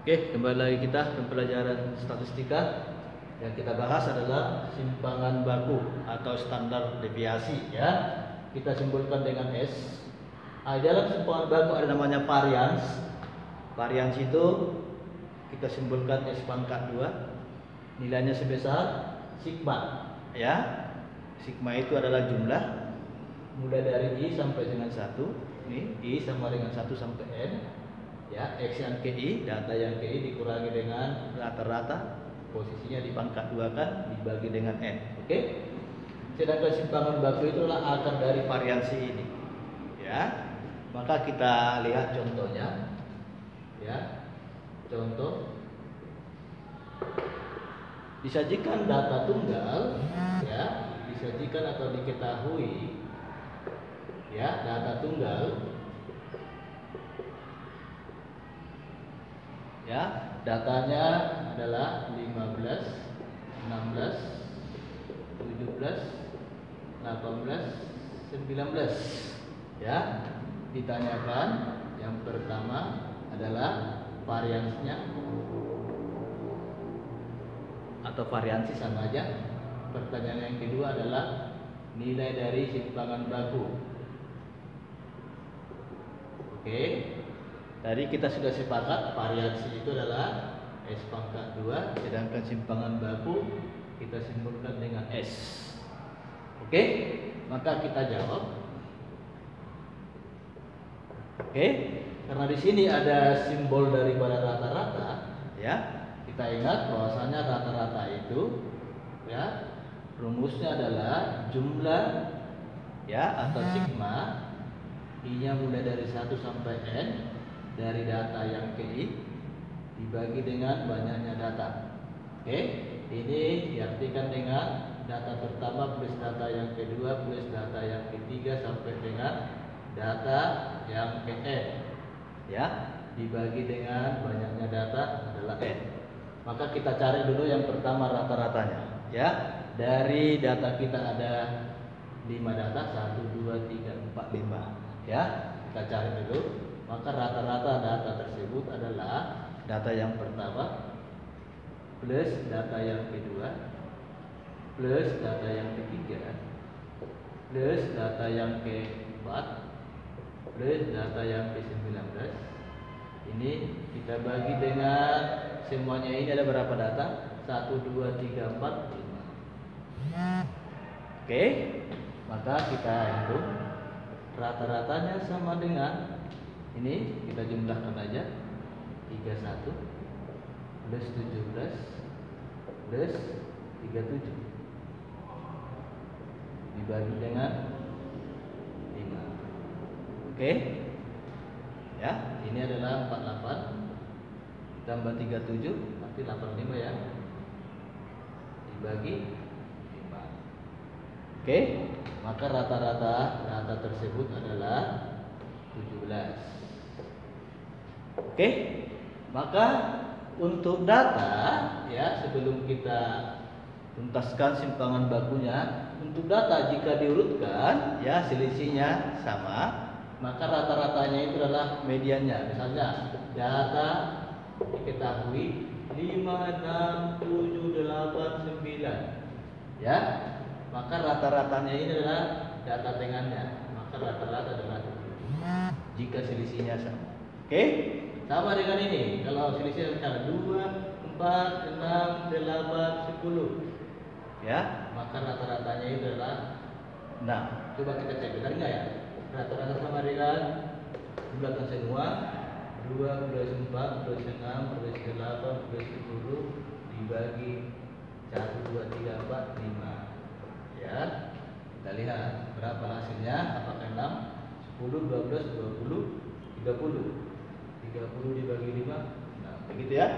Oke, kembali lagi kita ke pelajaran statistika. Yang kita bahas adalah simpangan baku atau standar deviasi ya. Kita simpulkan dengan S. Dalam simpangan baku ada namanya varians. Varians itu kita simpulkan S pangkat 2. Nilainya sebesar sigma ya. Sigma itu adalah jumlah mulai dari I sampai dengan 1. Ini I sama dengan 1 sampai N. Ya, X yang KI, data yang KI dikurangi dengan rata-rata, posisinya di pangkat 2 kan, dibagi dengan N. Oke? Sedangkan simpangan baku itu adalah akar dari variansi ini. Ya. Maka kita lihat contohnya. Ya. Contoh disajikan data tunggal, ya, disajikan atau diketahui ya, data tunggal. Ya, datanya adalah 15, 16, 17, 18, 19. Ya, ditanyakan yang pertama adalah variansnya atau variansi sama aja. Pertanyaan yang kedua adalah nilai dari simpangan baku. Oke. Tadi kita sudah sepakat variansi itu adalah S pangkat 2, sedangkan simpangan baku kita simpulkan dengan S. Oke, maka kita jawab. Oke, karena di sini ada simbol daripada rata-rata, ya. Kita ingat bahwasanya rata-rata itu, ya, rumusnya adalah jumlah, ya, atau sigma. I-nya mulai dari 1 sampai N. Dari data yang KI dibagi dengan banyaknya data. Oke, ini diartikan dengan data pertama plus data yang kedua plus data yang ketiga sampai dengan data yang KN. Ya, dibagi dengan banyaknya data adalah N. Maka kita cari dulu yang pertama rata-ratanya. Ya, dari data kita ada 5 data, 1, 2, 3, 4, 5. Ya, kita cari dulu. Maka rata-rata data tersebut adalah data yang pertama plus data yang kedua plus data yang ketiga plus data yang keempat plus data yang ke-19. Ini kita bagi dengan semuanya ini ada berapa data? 1, 2, 3, 4, 5. Oke, maka kita hitung rata-ratanya sama dengan ini, kita jumlahkan aja 31 plus 17 plus 37 dibagi dengan 5. Oke. Ya, ini adalah 48 tambah 37 berarti 85 ya. Dibagi 5. Oke. Maka rata-rata data tersebut adalah 17. Oke, maka untuk data ya, sebelum kita tuntaskan simpangan bakunya, untuk data jika diurutkan ya selisihnya sama, maka rata-ratanya itu adalah mediannya. Misalnya data diketahui 5, 6, 7, 8, 9 ya, maka rata-ratanya ini adalah data tengahnya, maka rata-rata adalah 7 jika selisihnya sama. Oke, sama dengan ini. Kalau selisihnya misalnya 2, 4, 6, 8, 10, ya, maka rata-ratanya itu adalah 6. Coba kita cek, benar nggak ya? Rata-rata sama dengan jumlahkan semua 2 plus 4 plus 6 plus 8 plus 10 dibagi 1, 2, 3, 4, 5. Ya, kita lihat berapa hasilnya. Apakah 6, 10, 12, 20, 30. 30 dibagi 5. Nah, begitu ya.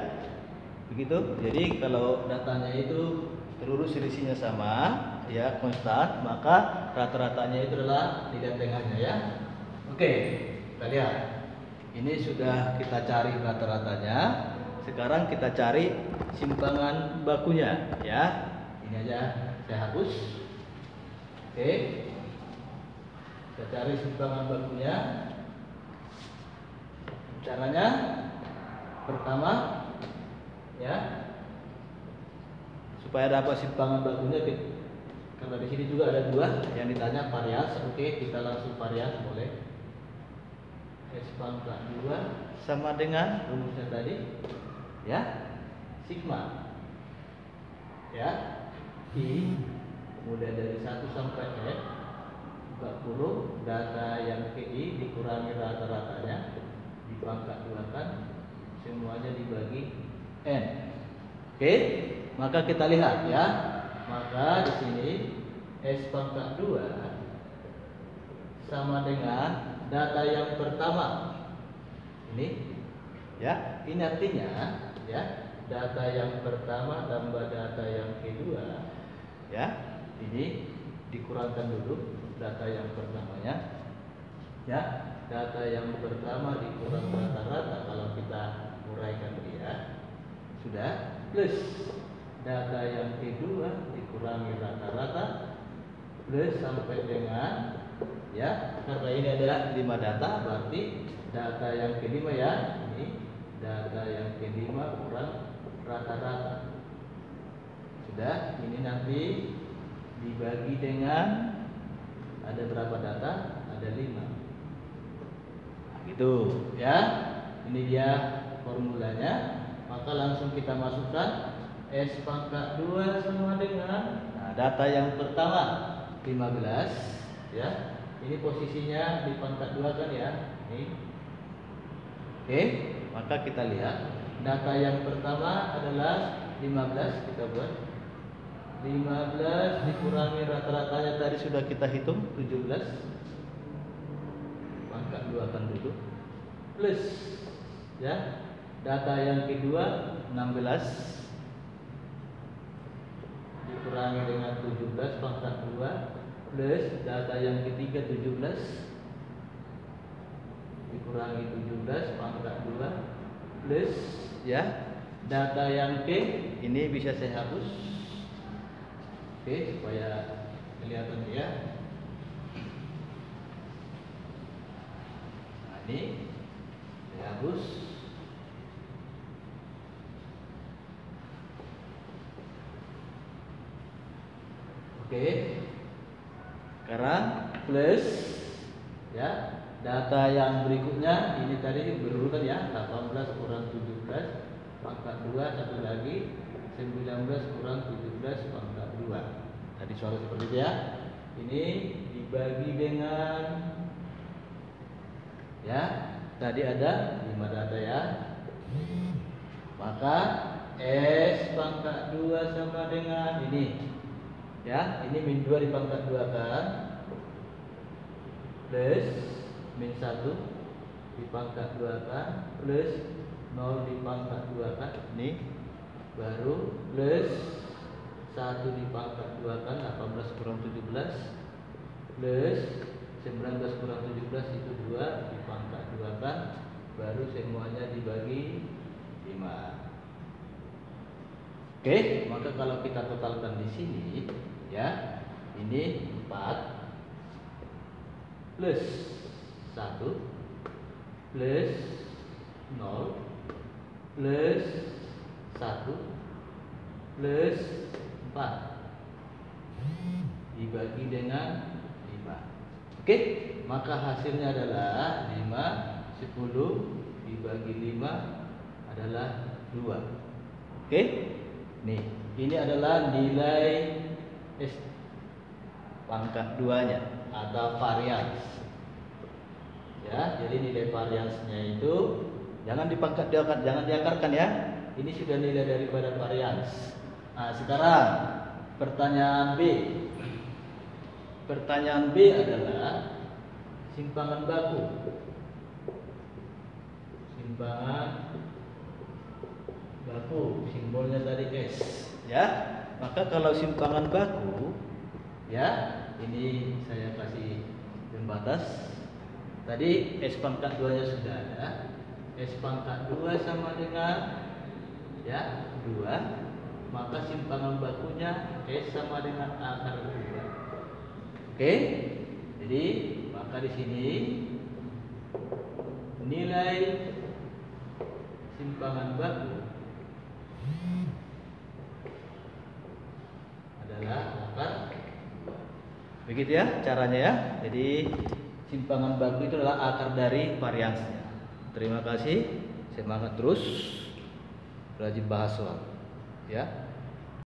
Begitu. Jadi kalau datanya itu terurus selisihnya sama, ya, konstan, maka rata-ratanya itu adalah nilai tengahnya ya. Oke, kita lihat. Ini sudah kita cari rata-ratanya. Sekarang kita cari simpangan bakunya ya. Ini aja saya hapus. Oke. Kita cari simpangan bakunya. Caranya pertama, ya, supaya dapat simpangan bakunya. Karena di sini juga ada dua yang ditanya varians. Oke, kita langsung varians boleh. S pangkat 2 sama dengan rumusnya tadi, ya, sigma, ya, I kemudian dari 1 sampai N buka kurung, data yang KI dikurangi rata-ratanya dipangkat 2 kan, semuanya dibagi N. Oke, maka kita lihat ya. Maka di sini S pangkat 2 sama dengan data yang pertama. Ini ya, ini artinya ya, data yang pertama tambah data yang kedua, ya, ini dikurangkan dulu data yang pertamanya, ya, data yang pertama dikurang rata-rata kalau kita uraikan dia, sudah, plus data yang kedua dikurangi rata-rata, plus sampai dengan, ya, karena ini adalah 5 data, berarti data yang kelima, ya, ini data yang kelima kurang rata-rata. Sudah, ini nanti dibagi dengan, ada berapa data? Ada 5. Gitu, ya. Ini dia formulanya. Maka langsung kita masukkan S pangkat 2 sama dengan, nah, data yang pertama 15, ya. Ini posisinya di pangkat 2 kan, ya. Ini. Oke, maka kita lihat data yang pertama adalah 15, kita buat 15 dikurangi rata-ratanya tadi sudah kita hitung 17, pangkat 2 kan dulu, plus, ya, data yang kedua 16 dikurangi dengan 17 pangkat 2, plus data yang ketiga 17 dikurangi 17 pangkat 2, plus, ya, data yang K ini bisa saya hapus. Oke, supaya kelihatan ya. Nah, ini saya hapus. Oke, sekarang plus, ya, data yang berikutnya ini tadi berurutan, ya, 18 kurang 17 pangkat 2, satu lagi 19 kurang 17 pangkat 2. Tadi soal seperti itu, ya. Ini dibagi dengan, ya, tadi ada 5 data, ya. Maka S pangkat 2 sama dengan ini, ya, ini min 2 dipangkat 2 kan, plus min 1 dipangkat 2 kan, plus 0 dipangkat 2 kan, ini baru plus 1 dipangkat 2 kan, 18 kurang 17, plus 19 kurang 17 itu 2 dipangkat 2 kan, baru semuanya dibagi 5. Oke, maka kalau kita totalkan di sini, ya, ini 4 plus 1 plus 0 plus 1 plus 4 dibagi dengan 5. Oke, maka hasilnya adalah 5, 10 dibagi 5 adalah 2. Oke, nih, ini adalah nilai S pangkat 2-nya atau varians. Ya, jadi nilai variansnya itu jangan dipangkat diakarkan, jangan diakarkan, ya. Ini sudah nilai daripada varians. Nah, sekarang pertanyaan B. Pertanyaan B adalah simpangan baku. Simpangan baku, simbolnya tadi S, ya. Maka kalau simpangan baku, ya, ini saya kasih pembatas. Tadi S pangkat 2-nya sudah ada. S pangkat 2 sama dengan, ya, 2. Maka simpangan bakunya S sama dengan akar 2. Oke. Jadi, maka di sini nilai simpangan simpangan baku adalah akar. Begitu ya caranya ya. Jadi simpangan baku itu adalah akar dari variansnya. Terima kasih. Semangat terus rajin bahas soal ya.